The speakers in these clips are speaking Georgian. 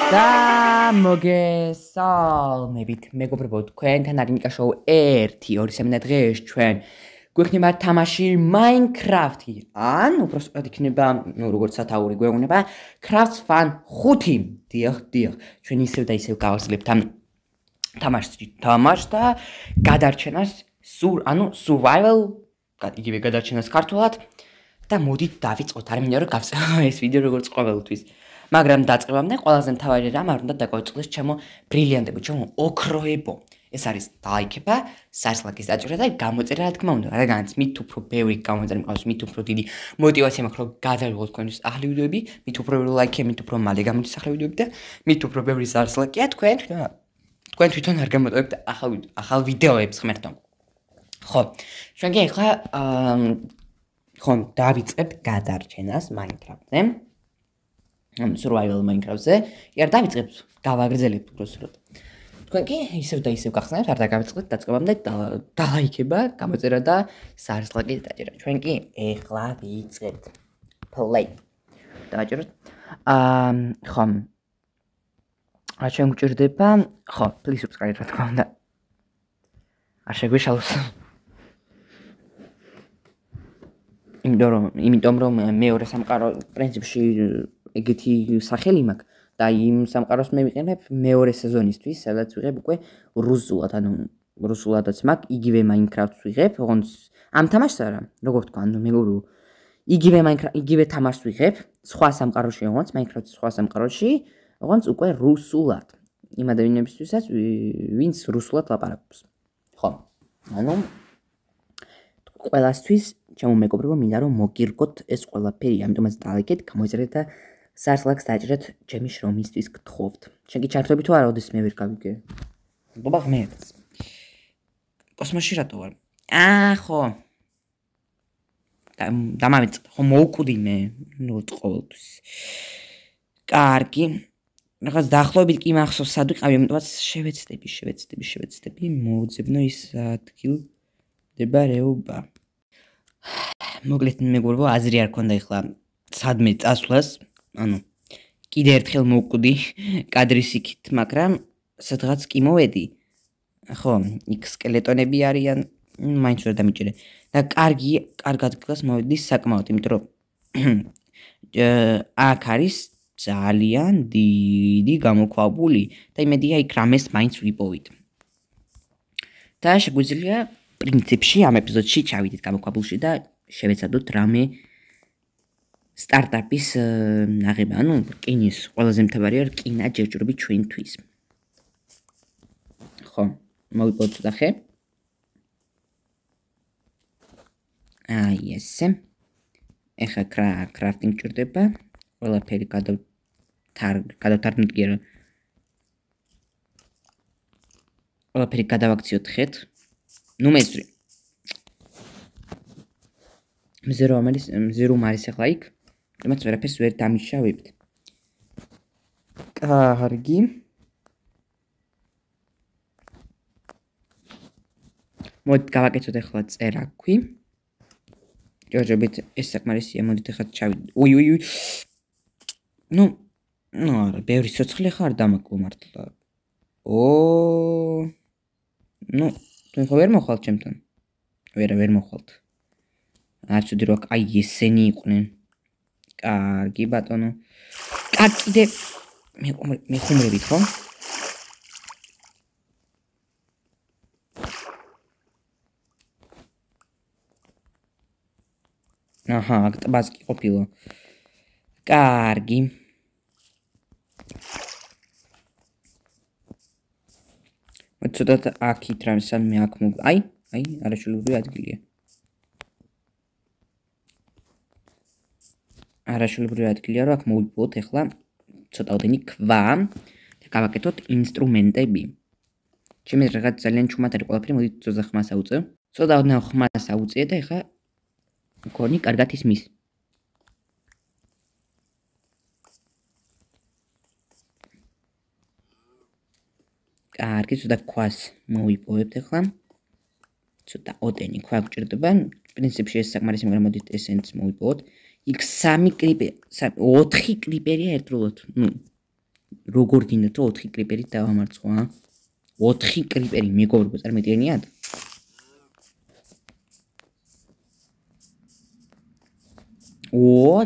და მოგესალმებით მეგობრებო, თქვენთან არის ნიკა შოუ 1-2 დღეს ჩვენ გვექნება თამაში Minecraft-ი. ან უბრალოდ იქნება, როგორც სათაური გვეუბნება, Crafts Fun 5. დიახ, ჩვენ ისევ და ისევ გავასწრებთ ამ თამაშს და გადარჩენას survival, იგივე გადარჩენას ქართულად და მოდით დავიწყოთ. არ მინდა რომ გავწევ ეს ვიდეო როგორც ყოველთვის. მაგრამ დაწყებამდე ყველაზე მთავარი რამ არ უნდა დაგვაწყდეს ჩემო ბრილიანტებო, ჩემო ოქროებო. ეს არის დაიქება, სარსლაკის დაჭერა და გამოწერა, რა თქმა უნდა, რადგანაც მით უფრო ბევრი გამოწერა მყავს, მით უფრო დიდი мотивация მაქვს, რომ გადავიღოთ თქვენთვის ახალი ვიდეოები, მით უფრო ბევრი ლაიქი, მით უფრო მალე გამოდის ახალი ვიდეოები და მით უფრო ბევრი სარსლაკია თქვენ თვითონ არ გამოტოვებთ ახალ ვიდეოებს ღმერთო. ხო, ჩვენ კი ახლა დავიწყებთ გადარჩენას Minecraft-ზე. Survival Minecraft-ზე. იარ დავიწყებთ, გავაგრძელებთ უბრალოდ. თქვენ კი ისევ და ისევ გახსნათ, არ დაგავიწყდეთ დაწყებამდე დალაიქება, გამოწერა და სარსლაკის დაჭერა. ჩვენ კი ეხლა ვიწყებთ. Play. დააჭეროთ. ხო. ჩვენ გვჭირდება, ხო, please subscribe რა თქმა უნდა. არ შეგვიშალოს. იმიტომ რომ მეორე სამყარო პრინციპში ეგეთი სახელი მაქვს და იმ სამყაროს მე ვიყენებ მეორე სეზონისთვის, სადაც ვიღებ უკვე რუსულად, ანუ რუსულადაც მაქვს, იგივე Minecraft-ს ვიღებ, ოღონდ ამ თამაშს არა, როგორ თქვა, ანუ მეგობრებო, იგივე თამაშს ვიღებ, სხვა სამყაროში, ოღონდ Minecraft-ის სხვა სამყაროში, ოღონდ უკვე რუსულად. იმ ადამიანებისთვისაც, ვინც რუსულად ლაპარაკობს. ხო. ანუ ყველასთვის ჩემო მეგობრებო, მინდა რომ მოგირგოთ ეს ყველაფერი, ამიტომაც დალაიქეთ, გამოიწერეთ და სარსლაკს დაჭერეთ ჩემი შრომისთვის გთხოვთ. შენ კი ჩართები თუ არა, ოდეს მე ვერ გავიგე. ბაბა ღმერთს. კოსმოსში რატო ვარ? ხო. დამავიწყე, ხო მოუკვდი მე, ყოველთვის. კარგი. რაღაც დაახლოებით კი მახსოვს სად ვიყავი, ამიტომაც შევეცდები, მოუძებნო ის ადგილმდებარეობა. მოკლედ მეგობრებო, აზრი არ ქონდა ეხლა სადმე წასვლას, ანუ კიდე ერთხელ მოვკვდი კადრის იქით, მაგრამ სადღაც კი მოვედი. ხო, იქ სკელეტონები არიან, მაინც ვერ დამიჭერე. და კარგ ადგილას მოვედი საკმაოდ, იმიტომ რომ აქ არის ძალიან დიდი გამოქვაბული და იმედია იქ რამეს მაინც ვიპოვით. და შეგვიძლია პრინციპში ამ ეპიზოდში ჩავიდეთ გამოქვაბულში და შევეცადოთ რამე სტარტაპის აღება, ანუ რკინის ყველაზე მთავარია რკინა ჯერჯერობით ჩვენთვის. ხო, მოვიპოვოთ ცოტა ხე. ესე. ეხლა crafting ჭირდება. ყველაფერი გადავთარგმნით კი არა. ყველაფერი გადავაქციოთ ხეთ. ნუ მეძრი. მზე რომ არის ახლა იქ, თუმცა ვერაფერს ვერ დამიშავებთ. კარგი. მოდით გავაკეთოთ ახლა წერაქვი. ჯერჯერობით ეს საკმარისია, მოდით ახლა ჩავიდეთ. უი. ნუ არა, ბევრი სოცხლე ხარ დამაკლო მართლა. ნუ თქვენ ხო ვერ მოხვალთ ჩემთან? ვერ მოხვალთ. არცუდი რო აი ესენი იყვნენ. კარგი ბატონო. კიდე მე ხუმრებით ხო? აჰა, ტბაც კი ყოფილა. კარგი. მოცოდათ აქით რამე მე აქ აი, არაშვილობრივი ადგილია. არაშვილობრივი ადგილია, რომ აქ მოვიპოვოთ ახლა ცოტაოდენი ქვა და გავაკეთოთ ინსტრუმენტები. ჩემი რაღაც ძალიან ჩუმად არის ყველაფერი, მოდით ცოტა ხმას აუწევ. ცოტაოდნავ ხმას აუწიე და ახლა მგონი კარგად ისმის. კარგი, ცოტა ქვას მოვიპოვებთ ახლა. ცოტა ოდენი ქვა გვჭირდება. პრინციპში ეს საკმარისი, მაგრამ მოდით ესენც მოვიპოვოთ. იქ 4 კლიპერია ერთდროულად. როგორ გინდათ რომ 4 კრიპერით დავამარცხო, ა? 4 კრიპერი მეგობრებო, წარმოგიდგენიათ?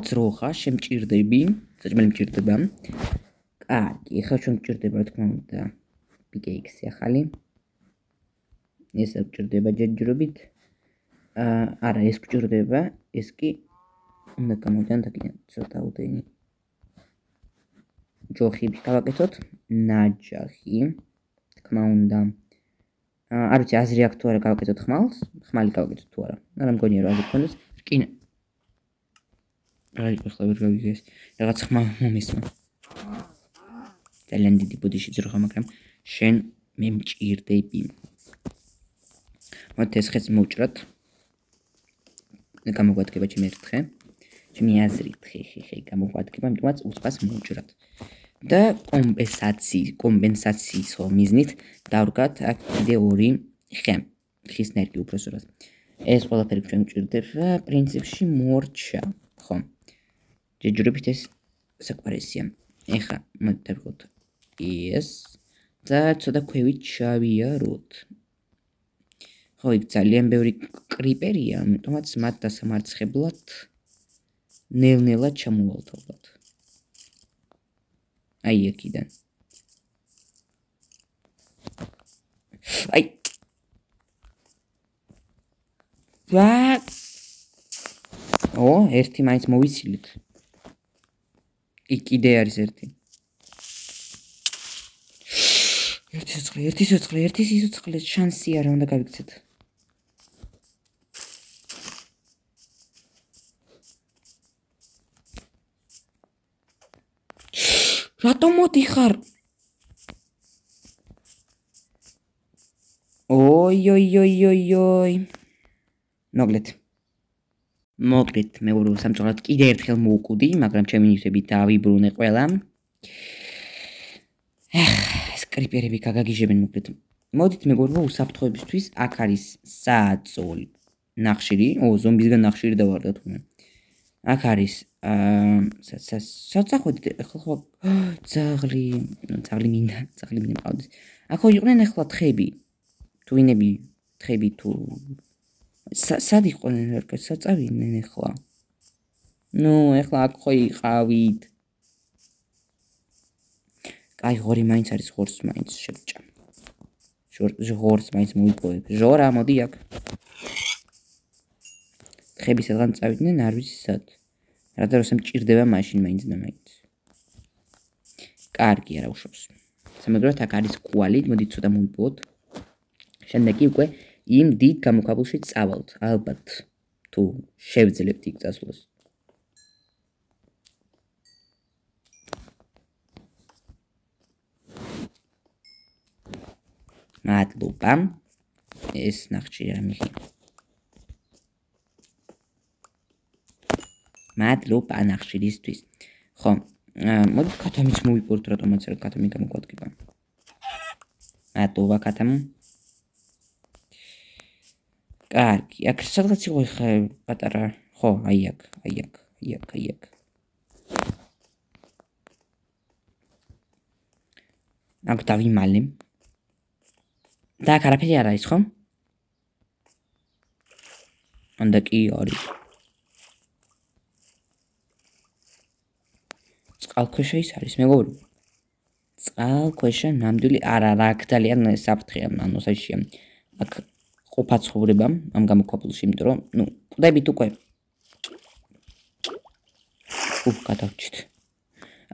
ძროხა, შემჭირდები, საჭმელი მჭირდება. კარგი, ეხლა ჩვენ გვჭირდება რა თქმა უნდა პიკეიქსი ახალი. ეს გვჭირდება ჯერჯერობით. არა, ეს გვჭირდება, ეს კი უნდა გამოდიან დაგინათ ცოტა უდენი. ჯოხი გავაკეთოთ, ნაჯახი, თქმა უნდა. არ ვიცი, აზრი აქვს თუ არა გავაკეთოთ ხმალს, ხმალი გავაკეთოთ თუ არა. არა მგონია რომ აზრი გქონდეს. რკინა. აი, ახლა ვერ გავიგეს. რაღაც ხმა მომისმა. ძალიან დიდი ბუდიში ძროხა, მაგრამ შენ მე მჭირდები. მოდით ეს ხეც მოვჭრათ. გამოგვადგება ჩემი ერთხე. ჩემი აზრით ხე გამოგვადგება, იმიტომაც უცბას მოვჭრათ. და კომპენსაციის მიზნით დავრგათ აქ კიდე 2 ხე. ხის ნერგი უბრალოდ. ეს ყველაფერი ჩვენ გვჭირდება, პრინციპში მორჩა, ხო? ჯერჯერობით ეს საკმარისია. ეხლა მოდით დავიღოთ ეს და ცოტა ქვევით შავიაროთ. ხო, იქ ძალიან ბევრი კრიპერია, ამიტომაც მათ დასამარცხებლად ნელ-ნელად ჩამოვალთავთ. აი აქედან. აი. ერთი მაინც მოვიცილეთ. კიდე არის ერთი. ერთი სიძულე, შანსი არა, უნდა გავიქცეთ. რატომ მოდიხარ? ოი. მოგლეთ, მეგობრებო, სამწუხაროდ კიდე ერთხელ მოვკვდი, მაგრამ ჩემი ნივთებით დავიბრუნე ყველა. ეს კრიპერები გაგაგიჟებენ მოგლეთ. მოდით მეგობრებო, უსაფრთხოებისთვის აქ არის საძოლი ნახშირი, ზომბისგან ნახშირი დავარდათ უნდა. აქ არის საწახვედით, ახლა ძაღლი მინდა მყავდეს. აქ იყვნენ ახლა თხები. თუ ვინები თხები თუ სად იყვნენ რა საწავიდნენ ახლა. ახლა აქ ხო იყავით. აი, ღორი მაინც არის, ღორს მაინც შევჭა. ღორს მაინც მოიპოვებ. ჟორა, მოდი აქ. თხები სადღან წავიდნენ, არ ვიცი სად. რადგან როცა მჭირდება მაშინ მაინც და მაინც. კარგი არა უშავს. სამაგერად აქ არის კვალი, მოდით ცოტა მოვიპოვოთ. შემდეგ კი უკვე იმ დიდ გამოქვაბულში წავალთ, ალბათ თუ შევძლებთ იქ წასვლას. მადლობა. ეს ნახშირი არ მიხი. მადლობა ნახშირისთვის. ხო, მოდით კათამიც მოვიპოვოთ, რატომაც რა კათამი გამოგვადგება. მადლობა კათამ. კარგი, აქ სადღაც იყო ხა პატარა, ხო, აი აქ. აქ დავიმალე. და აქ არაფერი არ არის, ხო? ანდა კი არის. წყალქვეშა ის არის, მეგობრებო. წყალქვეშა ნამდვილი არა, აქ ძალიან საფრთხეა, ანუ საჭია. აქ ყოფა ცხოვრება ამ გამოქვაბულში, იმიტომ რომ, ყვდებით უკვე. გადავჭით.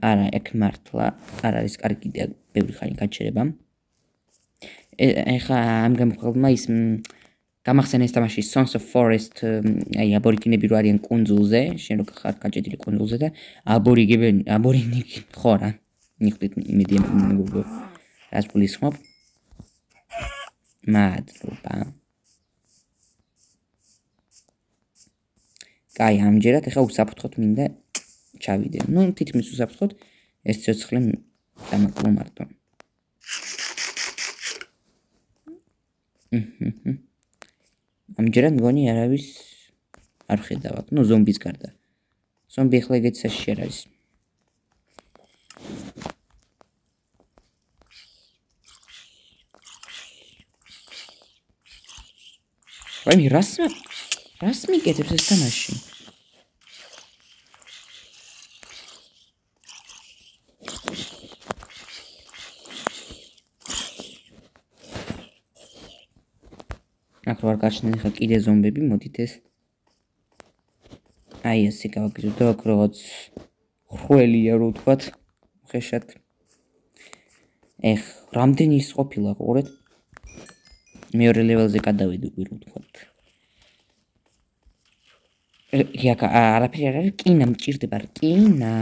არა, ეგ მართლა არ არის კარგი იდეა, ბევრი ხანი გაჩერება. ეხლა ამ გამოქვაბულმა ის გამახსენა ეს თამაში Sons of Forest, აი აბორიგენები რო არიან კუნძულზე, შენ რო ხარ გაჭედილი კუნძულზე და აბორიგენი ხო რა, ნიხდით იმედი მეგობრებო. რას გულისხმობ? მადლობა. კაი, ამჯერად ეხლა უსაფრთხოდ მინდა ჩავიდე. თითქმის უსაფრთხოდ ეს ცოცხლე დამაკლო მარტო. ამჯერად მგონი არავის არ ხედავ აქ, ზომბის გარდა. ზომბი ახლა ეგეც საშიერ არის. აი რას მიკეთებს ეს თამაში? აქ ვარ გაჩნდნენ ხა კიდე ზომბები, მოდით ეს აი ესე გავაგზავნოთ და აქ რაღაც ხრველია რო ვთქვათ, ხეშად. ეხ, რამდენი ის ყოფილა, ყურეთ. მეორე ლეველზე გადავედი უკვე რო ვთქვათ. იქ არაფერი არ არის, რკინა მჭირდება, რკინა.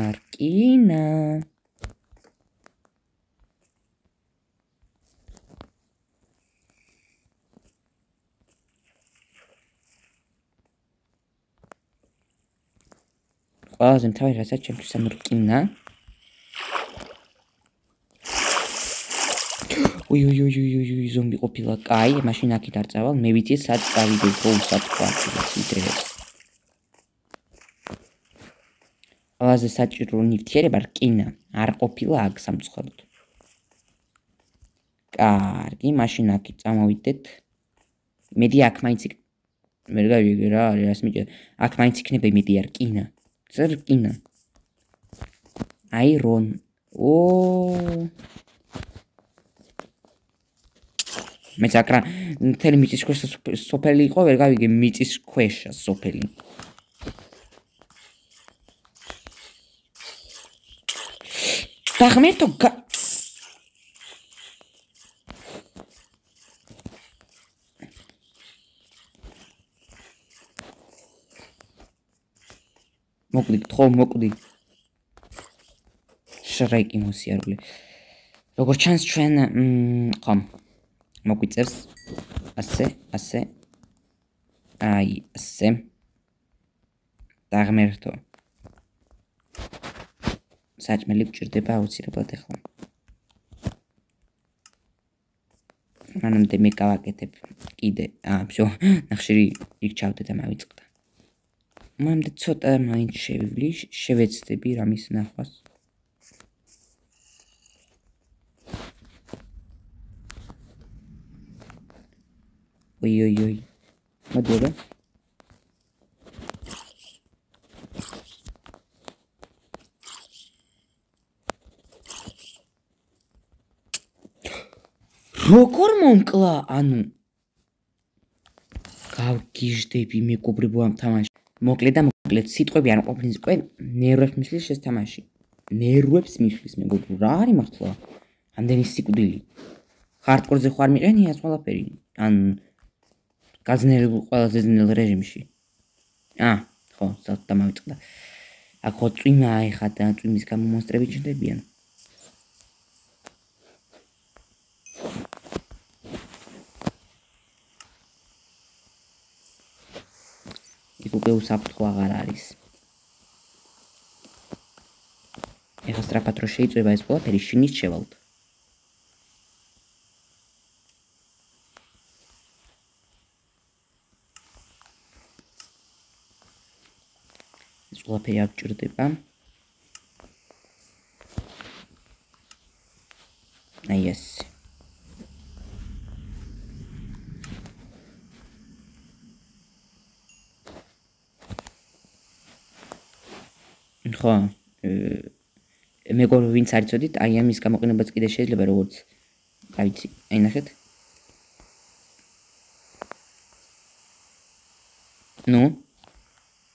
ყველაზე მთავარი რასაც ჩემთვის ამ რკინა. უი, ზომბი ყოფილა, კაი, მაშინ აქით არ წავალ, მე ვიცი სად წავიდე, რო უსათქვა ეს. ყველაზე საჭირო ნივთიერება რკინა, არ ყოფილა აქ სამწუხაროდ. კარგი, მაშინ აქით წამოვიდეთ. მედი აქ მაინც მე გავიგე რა არის, რას მიჭირდა. აქ მაინც იქნება იმედი რკინა. რკინა. აირონ. მე საკრა მთელი მიწის ქვეშ სოფელი იყო, ვერ გავიგე მიწის ქვეშა სოფელი. დაღმერთო მოკვდი. შრეკი მოსიარული. როგორც ჩანს ჩვენ ხომ მოგვიწევს ასე. აი, ასე. დაღმერთო. საჭმელი გჭირდება აუცილებლად ახლა. მანამდე მე გავაკეთებ კიდე. всё, ნახშირი იქ ჩავდე და მავიწყდა. მანამდე ცოტა მაინც შევეცდები რამის ნახვას. ოი. მოდი რა. როგორ მომკლა, ანუ გავგიჟდები მეგობრებო ამ თამაში. მოკლედ სიტყვები არ ყოფნის უკვე ნერვებს მისლის ეს თამაში. ნერვებს მისლის მეგობრო, რა არის მართლა? ამდენი სიკვდილი. ჰარდკორზე ხარ მიყენია ეს ყველაფერი? ან გაზნელებულ ყველაზე ძნელ რეჟიმში. ხო, საერთოდ დამავიწყდა. აქ ხო წვიმაა ეხა და წვიმის გამო მონსტრები ჩნდებიან. იქ უკვე უსაფრთხო აღარ არის. ეხა სწრაფად რო შეიწვება ეს ყველაფერი, შინით შევალთ. ეს ყველაფერი არ გჭირდება. აი ეს. ხო, მეგობრებო, ვინც არ იცოდით, აი ამის გამოყენებაც კიდე შეიძლება როგორც, რა ვიცი, აი ნახეთ. ნუ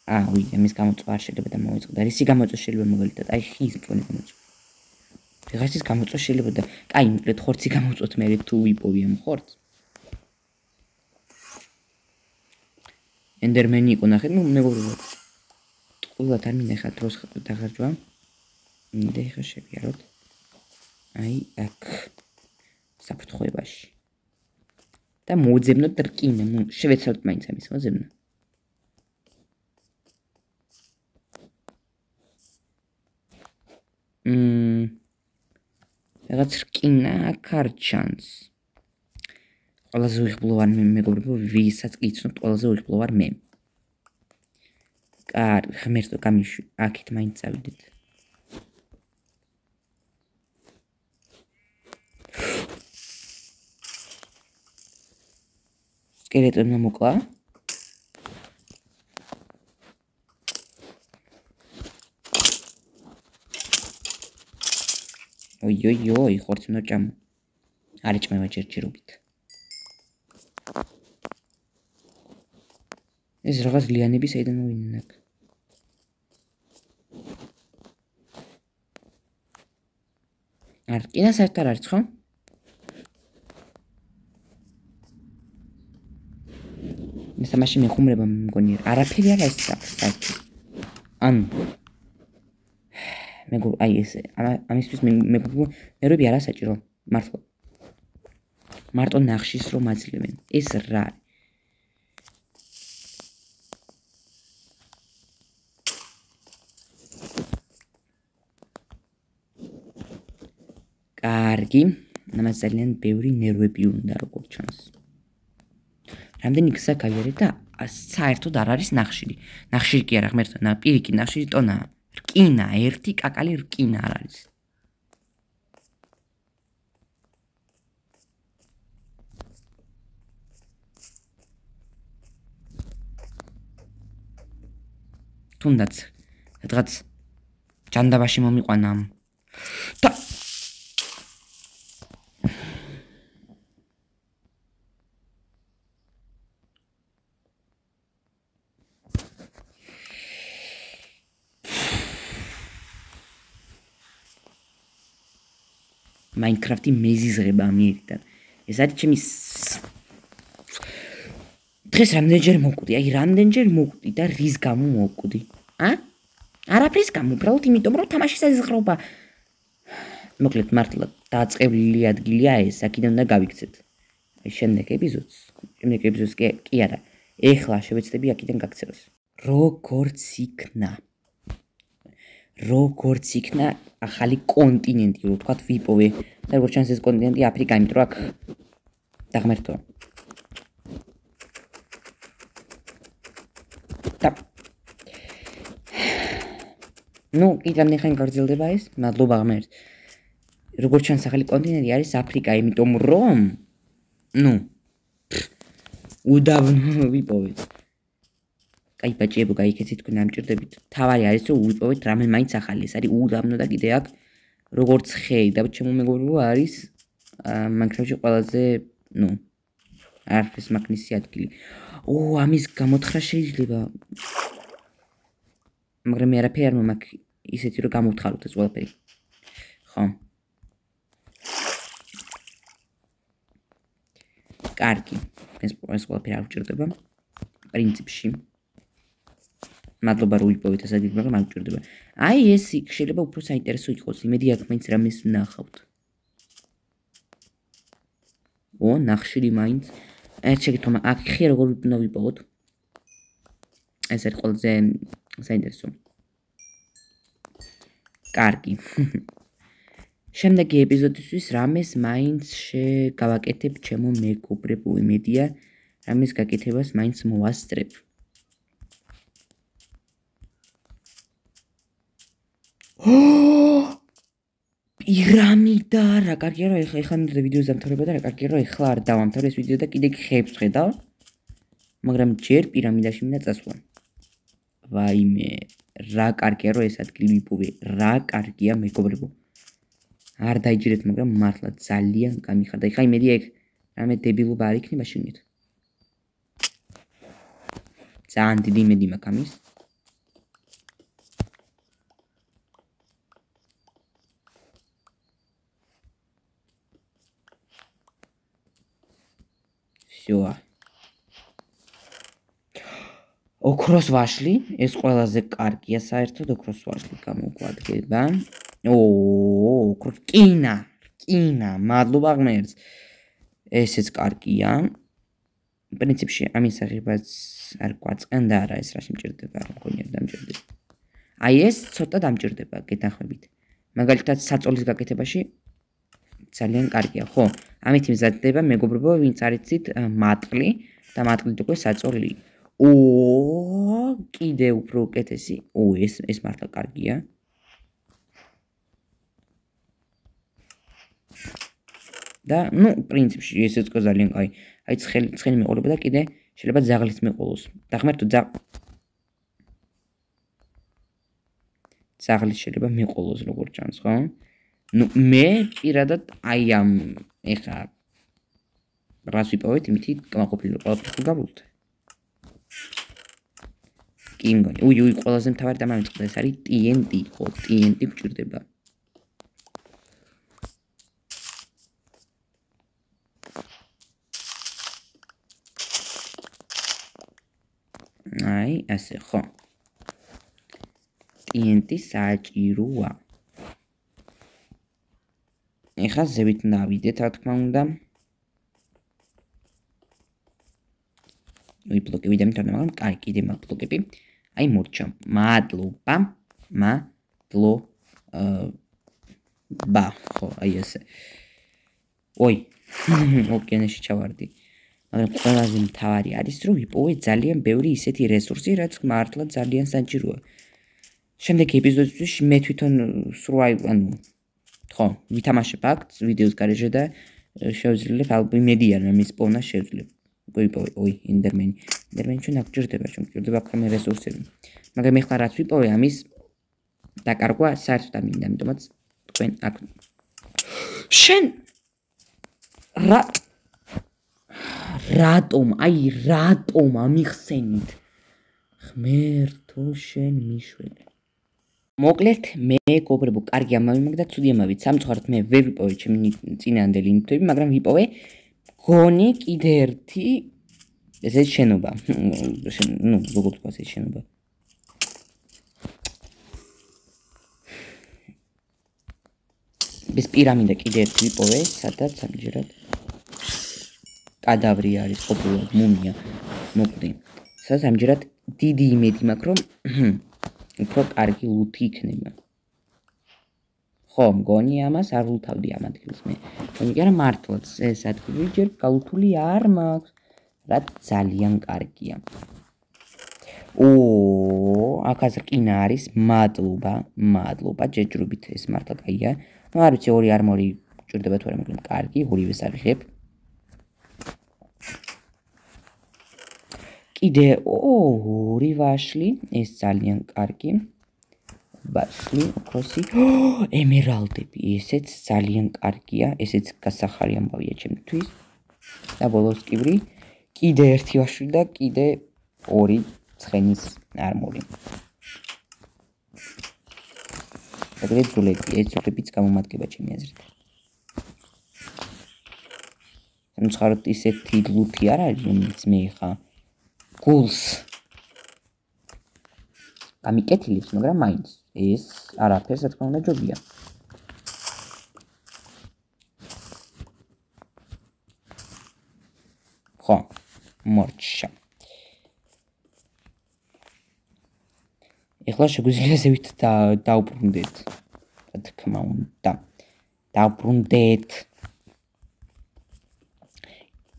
უი, ამის გამოწვა არ შეიძლება და მოვიწყდა. რისი გამოწვა შეიძლება მაგალითად, აი ხის მწვანე გამოწვა. ფეხასის გამოწვა შეიძლება და კაი, მოკლედ ხორცი გამოწვოთ მე თუ ვიპოვი ამ ხორცს. ენდერმენი იყო ნახეთ, ნუ მეგობრებო. ყულად არ მინდა ხა დროს დაღარჯვა. მინდა ხა შევიაროთ. აი აქ საფრთხეებაში. და მოძებნოთ რკინა, შევეცავთ მაინც ამის მოძებნა. რაღაც რკინა აქ არ ჩანს. ყველაზე უიღბლო ვარ მე მეგობრებო, ვისაც კი იცნობთ, ყველაზე უიღბლო ვარ მე. ღმერთო გამიშვი, აქეთ მაინც წავიდეთ. სკელეტონმა მოკლა. ოი, ხორცი უნდა ჭამო. არ იჭმევა ჯერჯერობით. ეს რაღაც ლიანები საიდან მოვიდნენ აქ? არ რკინა საერთოდ არ არის, ხო? ეს მაშინ მეხუმრება მგონი არაფერი არ არის საერთოდ. ანუ მეგობრებო, აი ეს ამისთვის მეგობრები არა საჭირო, მართლა. მარტო ნახშის რომ აძლევენ. ეს რა არის? კარგი, ამას ძალიან ბევრი ნერვები უნდა, როგორც ჩანს. რამდენი გზა გაიარე და საერთოდ არ არის ნახშირი. ნახშირი კი არა, ღმერთო, პირიქი ნახშირი ტონაა. რკინა, ერთი კაკალი რკინა არ არის. თუნდაც რაღაც ჯანდაბაში მომიყვანა და Minecraft-ი მეზიზღება ამიერიდან. ეს არის ჩემი დღეს რამდენჯერ მოკვდი, აი რამდენჯერ მოკვდი და რის გამო მოკვდი? არაფრის გამო, უბრალოდ იმიტომ რომ თამაში საზღრობა. მოკლედ მართლა დაწყებული ადგილია ეს, აქედან უნდა გავიქცეთ. აი შემდეგ ეპიზოდს კი არა. ეხლა შევეცდები აქედან გაქცევას. როგორც იქნა ახალი კონტინენტი, რო ვთქვათ, ვიპოვე. და როგორც ჩანს ეს კონტინენტი აფრიკა, იმიტომ რომ აქ დაღმერთო. ნუ, კიდევ ხანი გაგრძელდება ეს, მადლობა ღმერთს. როგორც ჩანს ახალი კონტინენტი არის აფრიკა, იმიტომ რომ უდაბნო ვიპოვეთ. აი ბაჭიებო, გაიქეცით თქვენ ამჭირდებით. თავარი არის რომ ვიპოვეთ რამე მაინც ახალი, ეს არის უდაბნო და კიდე აქ როგორც ხეი და ჩემო მეგობრებო არის Minecraft-ში ყველაზე, არაფრის მაგნისი ადგილი. ამის გამოთხრა შეიძლება. მაგრამ მე არაფერი არ მომაქვს ისეთი რომ გამოვთხაროთ ეს ყველაფერი. ხო. კარგი. ეს ყველაფერი არ გვჭირდება. პრინციპში. მადლობა რომ ვიპოვეთ ეს ადგილი, მაგრამ არ გვჭირდება. აი ეს შეიძლება უფრო საინტერესო იყოს. იმედი აქ მაინც რამეს ვნახავთ. ნახშირი მაინც. შეგეთქმა, აქ ხე როგორ უნდა ვიპოვოთ? ეს არის ყველაზე საინტერესო. კარგი. შემდეგი ეპიზოდისთვის რამეს მაინც გავაკეთებ ჩემო მეგობრებო, იმედია რამეს გაკეთებას მაინც მოვასწრებ. პირამიდა, რა კარგია რომ ეხლა მინდოდა ვიდეოს დამთავრება და რა კარგია რომ ეხლა არ დავამთავრე ეს ვიდეო და კიდე ხეებს ხედავ. მაგრამ ჯერ პირამიდაში მინდა წასვლა. ვაიმე, რა კარგია რომ ეს ადგილი ვიპოვე, რა კარგია მეგობრებო. არ დაიჯერეთ, მაგრამ მართლა ძალიან გამიხარდა. ეხლა იმედია ეგ რამე დებილობა არ იქნება შეგნით. ძალიან დიდი იმედი მაქვს ამის. всё. ოქროს ვაშლი, ეს ყველაზე კარგია საერთოდ ოქროს ვაშლი გამოგვადგება. რკინა, მადლობა ღმერთს. ესეც კარგია. პრინციპში ამის აღებაც არ გვაწყენ და არა ეს რა შემჭირდება, მგონი არ დამჭირდება. აი ეს ცოტა დამჭირდება, გეთანხმებით. მაგალითად საწოლის გაკეთებაში ძალიან კარგია, ხო? ამით მზადდება მეგობრებო, ვინც არ იცით, მატყლი და მატყლით უკვე საწოლი. კიდე უფრო უკეთესი. ეს მართლა კარგია. და პრინციპში ესეც ყო ძალიან კაი. აი ცხენი მეყოლება და კიდე შეიძლება ძაღლიც მეყოლოს. დაღმერთო ძაღლიც შეიძლება მეყოლოს როგორც ჩანს, ხო? ნუ მე პირადად აი ამ ეხა რას ვიპოვეთ, იმითი კმაყოფილი ყველაფერს გავუვთ. კი მგონი, უი, ყველაზე მთავარი დამამიწყდა ეს არის TNT, ხო, TNT გვჭირდება. აი, ასე ხო. TNT საჭიროა. ეხლა ზევით ნავიდეთ, რა თქმა უნდა. უი, ბლოკები დამთავრდა, მაგრამ კაი, კიდე მაგ ბლოკები. აი, მორჩა. მადლობა. ხო, აი ესე. ოი, ოკეანეში ჩავარდი. მაგრამ ყველაზე მთავარი არის, რომ ვიპოვე ძალიან ბევრი ისეთი რესურსი, რაც მართლა ძალიან საჭიროა. შემდეგი ეპიზოდისთვის მე თვითონ ხო, ვითამაშებ აქ ვიდეოს გარეშე და შევძლებ ალბათ იმედია რომ ის პოვნა შევძლებ. ვიპოვე, ოი, ინდერმენი. ინდერმენი ჩვენ აქ გჭირდება, ჩვენ გჭირდება აქ რესურსები. მაგრამ ეხლა რაც ვიპოვე, ამის დაკარგვა საერთოდ არ მინდა, ამიტომაც თქვენ აქ შენ რატომ ამიხსენით? ღმერთო შენ მიშველი. მოკლედ მე გობრებო, კარგი ამბავი მაქვს და ცუდი ამბავით. სამწუხაროდ მე ვერ ვიპოვე ჩემი წინაანდელი ნივთები, მაგრამ ვიპოვე გონი კიდე ერთი ესეც შენობა. ნუ როგორ თქვა ეს შენობა. ეს პირამიდა კიდე ერთი ვიპოვე, სადაც ამჯერად კადავრი არის, ყოფილად მუმია. მოკლედ, სადაც ამჯერად დიდი იმედი მაქვს, რომ უფრო კარგი ლუთი იქნება. ხო, მგონი ამას არ ვლთავდი ამ ადგილს მე. მაგრამ მართლაც ეს ადგილი ჯერ გალუთული არ მაქვს, რაც ძალიან კარგია. აქაც რკინა არის, მადლობა, ჯეჯრობით ეს მართლა კაია. ნუ არ ვიცი, ორი არმორი გჭირდება თუ არა, მაგრამ კარგი, ორივეს აღიღებ. კიდე ორი ვაშლი, ეს ძალიან კარგი. ვაშლი, ოქროსი, ემერალდები, ესეც ძალიან კარგია, ესეც გასახარი ამბავია ჩემთვის. და ბოლოს კიდე ერთი ვაშლი და კიდე ორი ცხენის არმორი. ეგრე ძულები, ეს ძულებიც გამომადგება ჩემი აზრით. სამწუხაროდ ისეთი ლუთი არ არის, რომელიც მე ხა გულს გამიკეთილებს, მაგრამ მაინც ეს არაფერს რა თქმა უნდა ჯობია. ხო, მორჩა. ეხლა შეგვიძლია ზევით დავბრუნდეთ. რა თქმა უნდა. დავბრუნდეთ.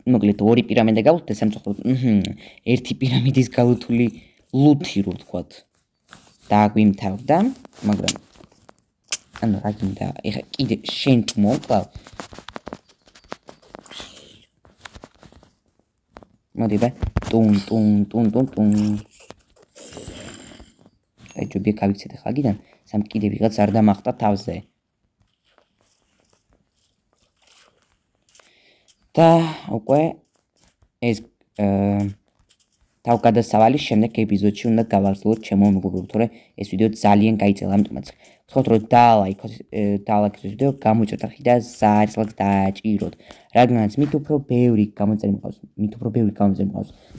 მოკლედ ორი პირამიდა გავუხდე სამწუხაროდ. ერთი პირამიდის გალუთული ლუთი რო ვთქვათ. დაგვიმთავრდა, მაგრამ ანუ რა გინდა, ეხლა კიდე შენ თუ მოკლა. მოდი ბა, ტუნ. აი ჯობია გავიქცეთ ახლა გიდან, სამ კიდე ვიღაც არ დამახტა თავზე. და უკვე ეს თავგადასავალი შემდეგ ეპიზოდში უნდა გავაგრძელოთ ჩემო მეგობრებო, თორე ეს ვიდეო ძალიან გაიწელა, ამიტომაც ვთქვათ რომ დაალაიქოთ ეს ვიდეო, გამოიწვიოთ არხი და საერთოდ დააჭიროთ. რადგანაც მით უფრო ბევრი გამოწერი მყავს,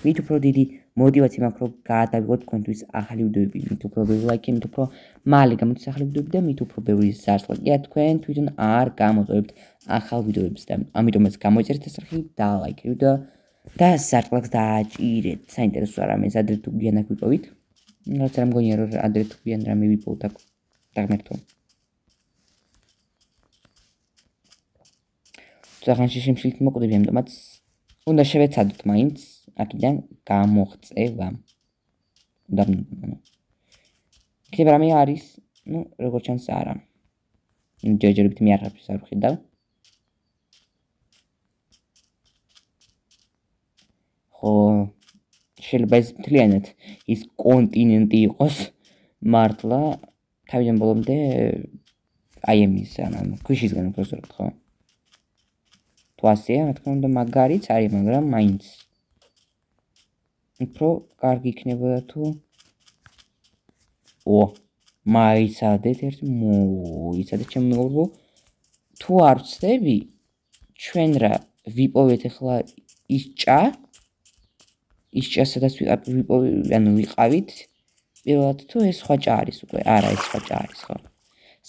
მით უფრო დიდი мотивация მაქვს რომ გადავიღოთ თქვენთვის ახალი ვიდეოები, მით უფრო ბევრი ლაიქი, მით უფრო მალე გამოდის ახალი ვიდეოები და მით უფრო ბევრი სარწმუნოა თქვენ თვითონ არ გამოწვევთ ახალ ვიდეოებს და ამიტომაც გამოიწერეთ ეს არხი და ლაიქებით და სარწმუნოა დააჭირეთ. საინტერესო რამეს ადრე თუ გვიან აქ ვიპოვით. რაც რა მგონია რომ ადრე თუ გვიან რამე ვიპოვოთ აქ დაგმერთო. ზაღანში შემშილით მოკვდები, ამიტომაც უნდა შევეცადოთ მაინც აქედან გამოღწევა. და იქნება რამე არის, ნუ როგორც ჩანს არა. ჯერჯერობით მე არაფერს არ ვხედავ. ხო, შეიძლება ეს მთლიანად ის კონტინენტი იყოს მართლა თავიდან ბოლომდე აი ამის ანუ ქვიშისგან უბრალოდ ხო? თუ ასეა, რა თქმა უნდა, მაგარიც არის, მაგრამ მაინც უფრო კარგი იქნებოდა თუ მაიცადეთ ერთი მოიცადეთ ჩემო მეგობრებო. თუ არ ვცდები, ჩვენ რა ვიპოვეთ ახლა ის ჭა, სადაც ვიყავით, პირველად თუ ეს სხვა ჭა არის უკვე, არა, ეს სხვა ჭა არის, ხო?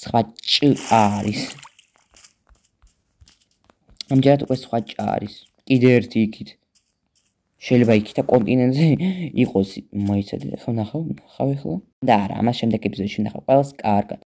სხვა ჭა არის. ამჯერად უკვე სხვა ჭა არის. კიდე ერთი იქით. შეიძლება იქითა კონტინენტზე იყოს, მოიცადეთ, ხო ნახავ ახლა? და არა, ამას შემდეგ ეპიზოდში ვნახავ. ყველას კარგად.